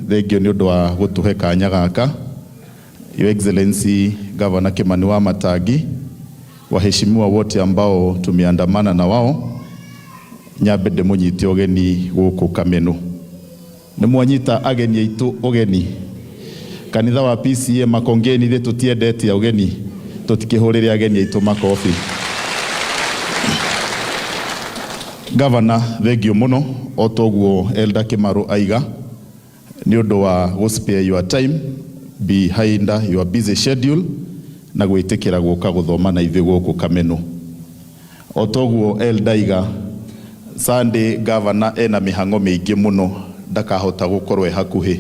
thengio ni undu wa gutuhe kanya gaka. Your Excellency Governor Kimani Wamatangi, waheshimiwa wote ambao tumeandamana na wao, nyambe ndemunyite ogeni guku Kameno. Nimwanyita ageni aitu ogeni. Kanitha wa PCA Makongeni ithe tutiendete ogeni, tutikihurire ageni aitu makofi. Governor, thengio muno otoguo Elder Kimaru aiga ni undu wa go spare your time behind your busy schedule na gwitikira guka guthoma na ithe guku Kameno. Otoguo Elder aiga Sunday Governor ena mihango mingi muno ndakahota gukorwe hakuhi,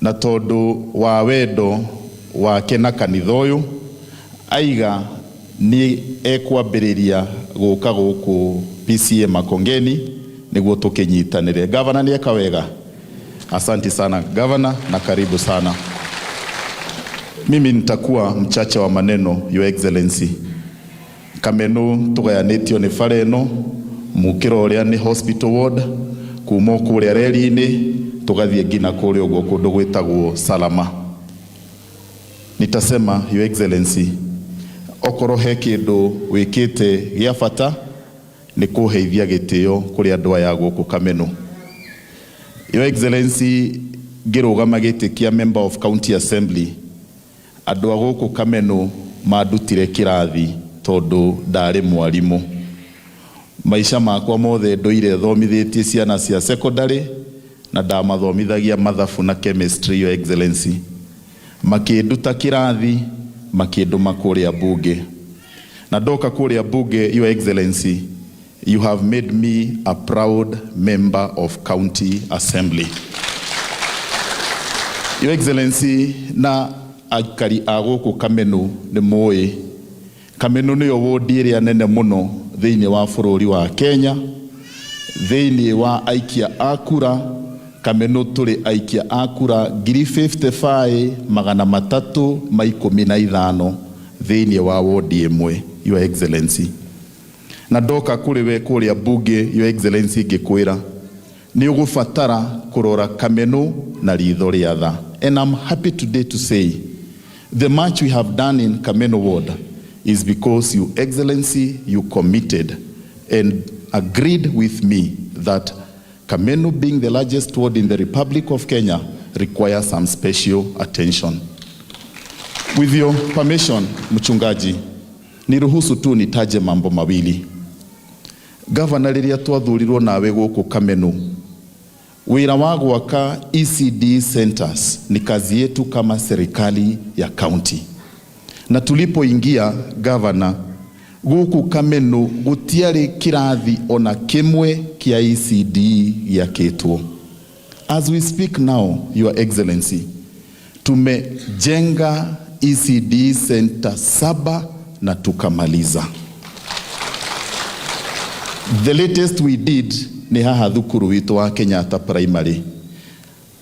na tondu wa wendo wake na kanitha uyu aiga ni ekwambiriria guka guku PCA Makongeni niguo tukinyitanire. Governor ni eka wega. Asante sana Governor na karibu sana. Mimi nitakuwa mchache wa maneno, Your Excellency. Kameno tugayanitio ni fareno mukiro uria ni hospital ward kuma kuria reri-ini tugathie ngina kuria uguo kundu gwitagwo Salama. Nitasema Your Excellency, okoro he kindu wikite gia bata ni kuheithia gitio kuri andu aya guku Kameno. Your Excellency, ngirugama gitikia member of county assembly, andu aguku Kameno madutire kirathi tondu ndari mwarimu. Maisha makwa mothe ndoire thomithitie ciana cia secondary na ndamathomithagia mathabu na chemistry, Your Excellency. Makinduta kirathi makinduma kuria bunge, na ndoka kuria bunge, Your Excellency, you have made me a proud member of county assembly. Your Excellency, na aikari aguku Kameno ni moi Kameno ni wodi iria nene muno thiini wa bururi wa Kenya, thiini wa aikia akura. Kameno turi aikia akura 55,315 thiini wa wodi imwe, Your Excellency. Na ndoka kuri we kuria bunge, Your Excellency, ngikwira ni ugufatara kurora Kameno na ritho ria tha. And I'm happy today to say the much we have done in Kameno ward is because, Your Excellency, you committed and agreed with me that Kameno, being the largest ward in the Republic of Kenya, requires some special attention. With your permission, Mchungaji, niruhusu tu nitaje mambo mawili. Governor, riria twathurirwo nawe guku Kameno, wira wa gwaka ECD centers ni kazi yetu kama serikali ya county. Na tulipoingia Governor, guku Kameno gutiari kirathi ona kimwe kia ECD ya ketwo. As we speak now, Your Excellency, tumejenga ECD center 7 na tukamaliza. The latest we did ni haha thukuru witu wa Kenyatta Primary.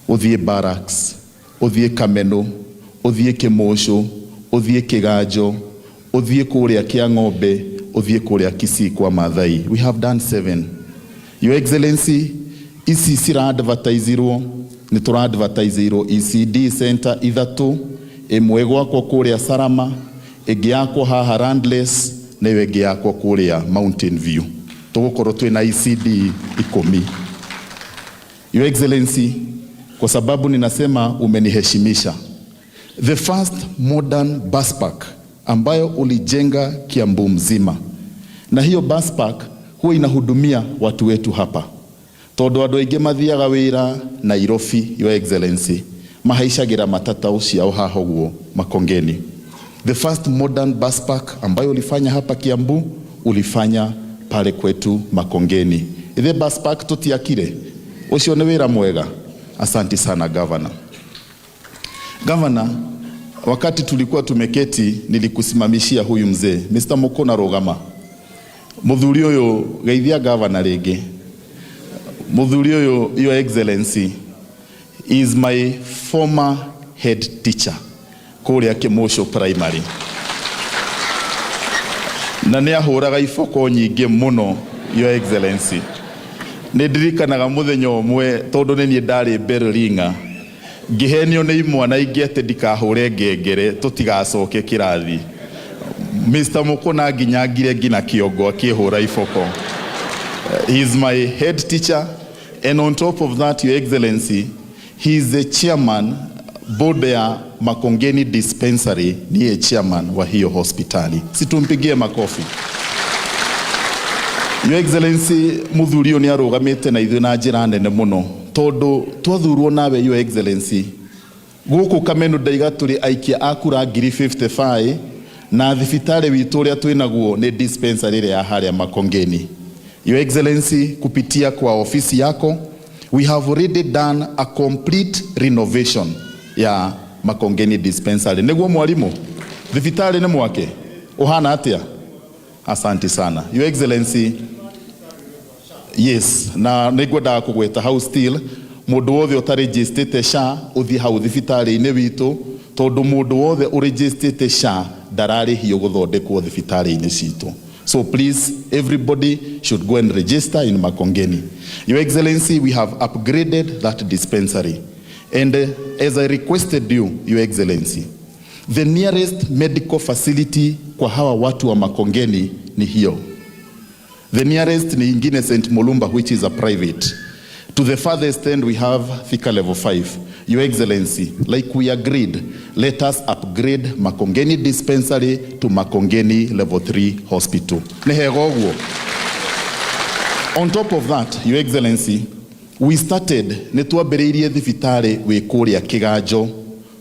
Uthie Barracks, uthie Kameno, uthie Kimosho, uthie Kiganjo, uthie kuria Kiang'ombe, uthie kuria Kisii kwa Maathai. We have done 7. Your Excellency, isi sira advertiseirwo ni tura advertiseirwo ECD center ithatu, imwe gwakwo kuria Salama, igi yakwo haha Randless, na igi yakwo kuria Mountain View. Tugukorwo twina ECD 10. Your Excellency, kwa sababu ninasema umeniheshimisha, the first modern bus park ambayo ulijenga Kiambu mzima, na hiyo bus park huwa inahudumia watu wetu hapa tondu andu aingi mathiaga wira Nairobi, Your Excellency, mahaishagira matata ciao haha guo Makongeni. The first modern bus park ambayo ulifanya hapa Kiambu ulifanya pale kwetu Makongeni. Ile bus park tutiakire, ucio ni wira mwega. Asante sana Governor. Governor, wakati tulikuwa tumeketi nilikusimamishia huyu mzee Mr. Mukona Rogama. Muthuri uyu geithia Governor ringi. Muthuri uyu, Your Excellency, is my former head teacher kuria Kimosho Primary. Na ni ahuraga ifoko nyingi muno, Your Excellency. Nidirikanaga muthenya umwe tondu ni ndari Berlinga Gihenio nĩ imwana ingĩete ndikahũre ngengere tũtigacoke kĩrathi. Mr. Mukuna nginyangire ngina kĩongo akĩhũra iboko. He is my head teacher, and on top of that, Your Excellency, he is the chairman board ya Makongeni Dispensary, niye chairman wa hiyo hospitali. Situmpigie makofi. Your Excellency, muthurio ni arugamite na ithu na njira nene muno tondu twathurwo nawe Your Excellency. Guku Kameno ndaiga turi aikia akura ngiri 55 na thibitari witu uria twinaguo ni dispensary ria haria Makongeni. Your Excellency, kupitia kwa ofisi yako, we have already done a complete renovation ya Makongeni Dispensary. Niguo mwalimu, thibitari ni mwake uhana atia? Asante sana Your Excellency. Yes, na nigwenda kugweta hau still mundu wothe utaregistrate SHA uthi hau thibitari-ini witu tondu mundu wothe uregistrate SHA ndararihio guthondekwo thibitari-ini citu. So please, everybody should go and register in Makongeni. Your Excellency, we have upgraded that dispensary. And as I requested you, Your Excellency, the nearest medical facility kwa hawa watu wa Makongeni ni hiyo. The nearest ni ingine St. Mulumba, which is a private. To the farthest end, we have Thika level 5. Your Excellency, like we agreed, let us upgrade Makongeni Dispensary to Makongeni level 3 hospital. On top of that, Your Excellency, we started netuambiriirie thibitari wi kuria Kiganjo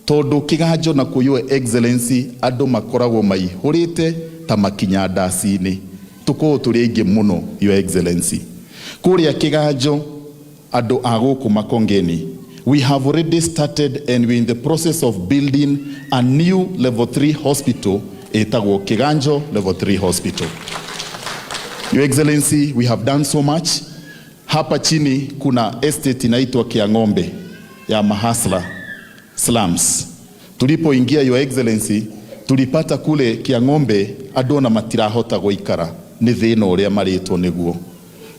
tondu Kiganjo na ku Your Excellency andu makoragwo maihurite ta makinya ndacini tuko turi ingi muno Your Excellency. Kuria Kiganjo andu aguku Makongeni, we have already started and we're in the process of building a new level 3 hospital etagwo Kiganjo level 3 hospital. Your Excellency, we have done so much. Hapa chini kuna estate inaitwa Kiang'ombe ya Mahasla slums. Tulipoingia Your Excellency, tulipata kule Kiang'ombe andu na matirahota guikara ni thina uria maritwo niguo.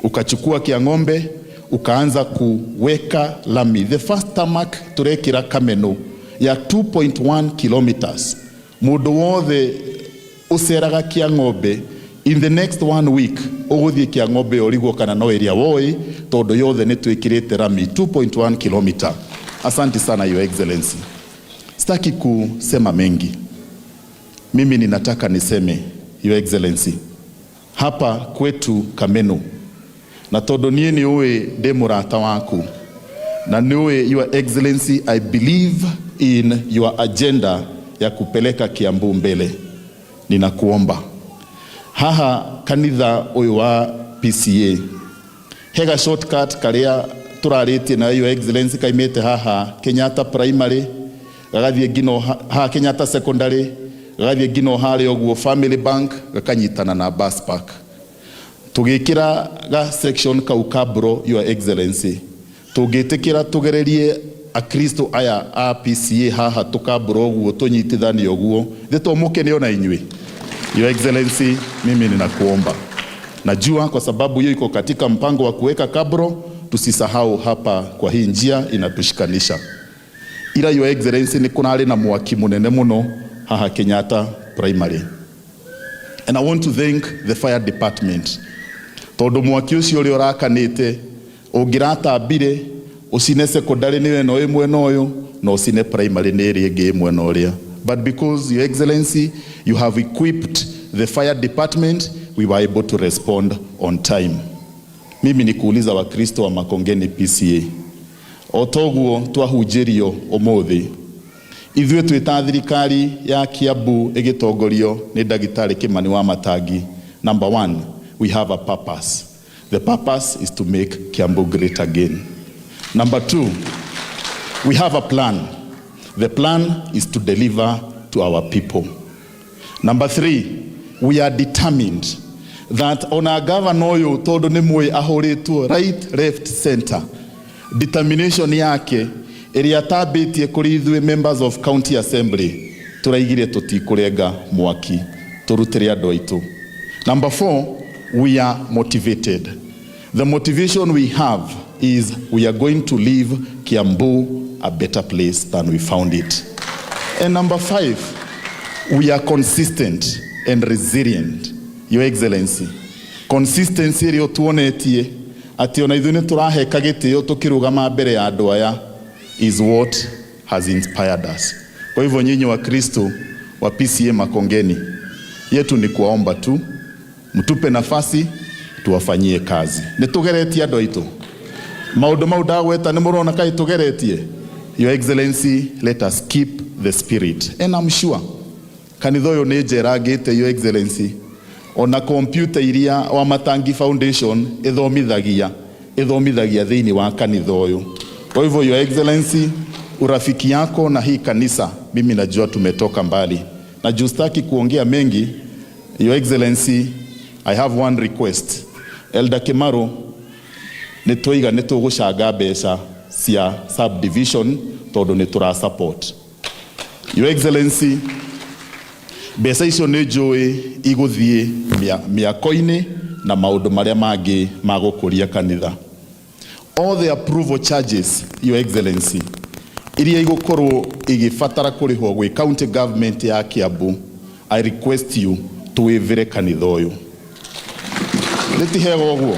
Ukachukua Kiang'ombe ukaanza kuweka lami. The first tarmac turekira Kameno ya 2.1 kilometers. Mundu wothe uceraga Kiang'ombe, in the next 1 week uguthie Kiang'ombe origwo kana no area woi tondu yothe ni twikirite rami 2.1 kilometer. Asante sana Your Excellency. Sitaki kusema mengi. Mimi ninataka niseme Your Excellency, hapa kwetu Kameno, na tondu nie ni uwe de murata waku na ni uwe Your Excellency, I believe in your agenda ya kupeleka Kiambu mbele. Ninakuomba haha kanitha uyu wa PCA hega shortcut karia turarĩtie na Your Excellency kaimete haha Kenyatta primary gagathie ngino ha Kenyatta secondary gagathie ngino harĩ oguo Family Bank gakanyitana na bus park tugikira ga section kau kabro Your Excellency tugitikira tugererie akristo aya a PCA haha tukabro oguo tunyitithanie oguo thitomuke ni ona inyui. Your Excellency, mimi ninakuomba, najua kwa sababu hiyo iko katika mpango wa kuweka kabro, tusisahau hapa kwa hii njia inatushikanisha. Ila Your Excellency, ni kunali na mwaki munene muno haha Kenyatta primary. And I want to thank the fire department. Tondu mwaki ucio uri urakanite ungirata bire usine secondary ni weno imwe noyo no usine primary ni iri ingi imwe noria. But because Your Excellency, you have equipped the fire department, we were able to respond on time. Mimi nikuuliza wa Kristo wa Makongeni PCA. Otoguo twahujirio omothi. Ithuĩ twĩ ta thirikari ya Kiambu igitongorio ni Ndagĩtarĩ Kimani Wamatangi. Number 1, we have a purpose. The purpose is to make Kiambu great again. Number 2, we have a plan. The plan is to deliver to our people. Number 3, we are determined that on our governor uyu tondu ni mwe ahuritwo right, left, center, determination yake iria tabitie kuri ithuĩ members of county assembly turaigire tutikurenga mwaki turutire andu aitu. Number 4, we are motivated. The motivation we have is we are going to leave Kiambu a better place than we found it. And number 5, we are consistent and resilient, Your Excellency. Consistency ĩrĩa tuonetie atĩ ona ithuĩ nĩtũraheka gĩtĩo tũkĩrũgama mbere ya andũ aya is what has inspired us. Kwa hivyo nyinyi wa Kristo wa PCA Makongeni, yetu ni kuwaomba tu mtupe nafasi tuwafanyie kazi. Nĩtũgeretie andũ aitũ maũndũ mau ndagweta nĩmũrona kaĩ tũgeretie. Your Excellency, let us keep the spirit, and I'm sure kanitha ũyũ nĩ njerangĩte, Your Excellency, ona computer iria wa Matangi Foundation ithomithagia thĩinĩ wa kanitha ũyũ. Kwa hivyo Your Excellency, urafiki yako na hii kanisa mimi najua tumetoka mbali, na justaki kuongea mengi. Your Excellency, I have one request. Elder Kimaro, nĩtũiga nĩtũgũcanga mbeca cia subdivision tondũ nĩtũra support. Your Excellency, mbeca icio nĩ njũĩ igũthiĩ mĩako-inĩ na maũndũ marĩa mangĩ ma gũkũria kanitha. All the approval charges, Your Excellency, iria igũkorwo igĩbatara kũrĩhwo gwĩ county government ya Kiambu, I request you tuwĩvĩre kanitha ũyũ. Nĩtihega ũguo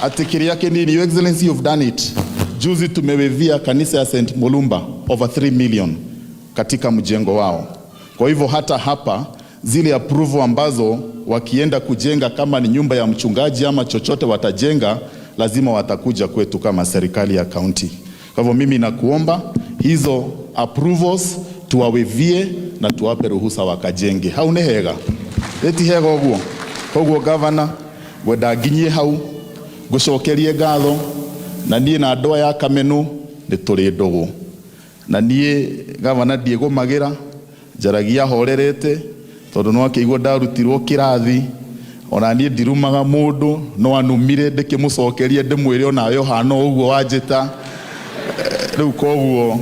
atĩ kĩrĩa kĩnini. Your Excellency, you've done it. Juzi tumewevia kanisa ya St. Mulumba over 3 million katika mjengo wao. Kwa hivyo hata hapa zile approval ambazo wakienda kujenga kama ni nyumba ya mchungaji ama chochote watajenga, lazima watakuja kwetu kama serikali ya county. Kwa hivyo mimi nakuomba hizo approvals tuwawevie na tuwape ruhusa wakajenge. Hau nĩ hega. Eti hega ũguo. Koguo governor gwenda nginyie hau gũcokerie ngatho, na niĩ na andũ ya Kameno nĩ tũrĩ ndũgũ, na niĩ governor ndiĩgũmagĩra, njaragia horerete tondũ no akĩigua ndarutirwo kĩrathi, ona niĩ ndirumaga mũndũ, no anumire ndĩkĩmũcokerie ndĩmwĩre ona Yohana ũguo wanjĩta. Rĩu koguo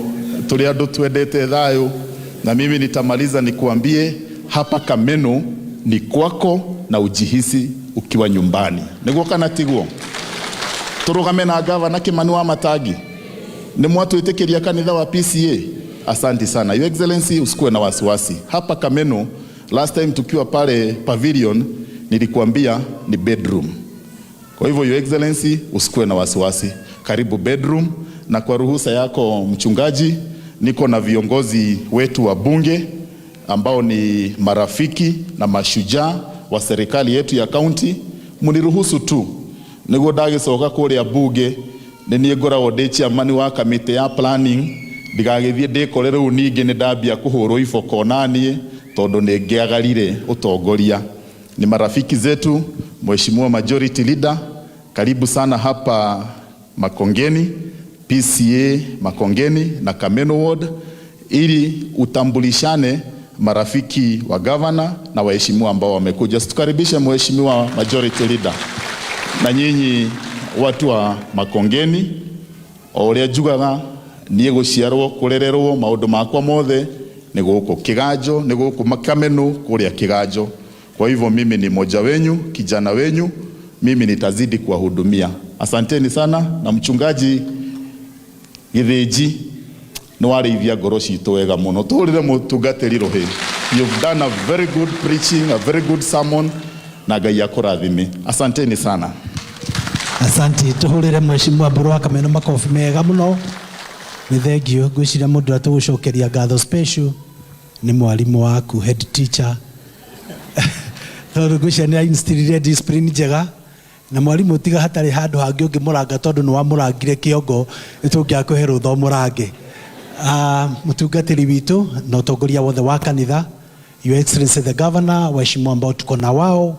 tũrĩ andũ twendete thayũ, na mimi nitamaliza nikuambie hapa Kameno ni kwako na ujihisi ukiwa nyumbani. Nĩguo kana tiguo? Tũrũgame na governor Kimani wa Matangi. Nĩ mwatwĩtĩkĩria kanitha wa PCA. Asante sana. Your Excellency, usikuwe na wasiwasi. Hapa Kameno last time tukiwa pale pavilion nilikuambia ni bedroom. Kwa hivyo Your Excellency, usikuwe na wasiwasi. Karibu bedroom, na kwa ruhusa yako mchungaji, niko na viongozi wetu wa bunge ambao ni marafiki na mashujaa wa serikali yetu ya county. Muniruhusu tu nĩguo ndagĩcoka kũrĩa bunge nĩ niĩ ngoragwo ndĩ chairman wa kamĩtĩ ya planning, ndigagĩthiĩ ndĩkore rĩu ningĩ nĩ ndambia kũhũrwo iboko naniĩ tondũ nĩ ngĩagarire ũtongoria. Ni marafiki zetu. Mheshimiwa Majority Leader, karibu sana hapa Makongeni, PCA Makongeni na Kameno Ward, ili utambulishane marafiki wa governor na waheshimiwa ambao wamekuja. Tukaribishe Mheshimiwa Majority Leader. Na nyinyi watu wa Makongeni, oria jugaga niĩ gũciarwo kũrererwo maũndũ makwa mothe nĩ gũkũ Kĩganjo, nĩ gũkũ Kameno kũrĩa Kĩganjo. Kwa hivyo mimi ni moja wenyu, kijana wenyu, mimi nitazidi kuwahudumia. Asanteni sana. Na mchungaji Githĩnji nĩ warĩithia ngoro citũ wega mũno. Tũrĩre mũtungatĩri rũhĩ. You've done a very good preaching, a very good sermon, na Ngai akũrathime. Asanteni sana. Asante. Tũhũrĩre Mheshimiwa Mburu wa Kameno makofi mega mũno. Nĩ thengio. Ngwĩciria mũndũ atũgũcokeria ngatho special nĩ mwarimũ waku, head teacher. Tondũ ngwĩciria nĩ ainstillire discipline njega, na mwarimũ tiga hatarĩ handũ hangĩ ũngĩmũranga tondũ nĩ wamũrangire kĩongo nĩtũngĩakũhe rũtha ũmũrange. Mũtungatĩri witũ na ũtongoria wothe wa kanitha, Your Excellency the Governor, waheshimiwa ambao tuko na wao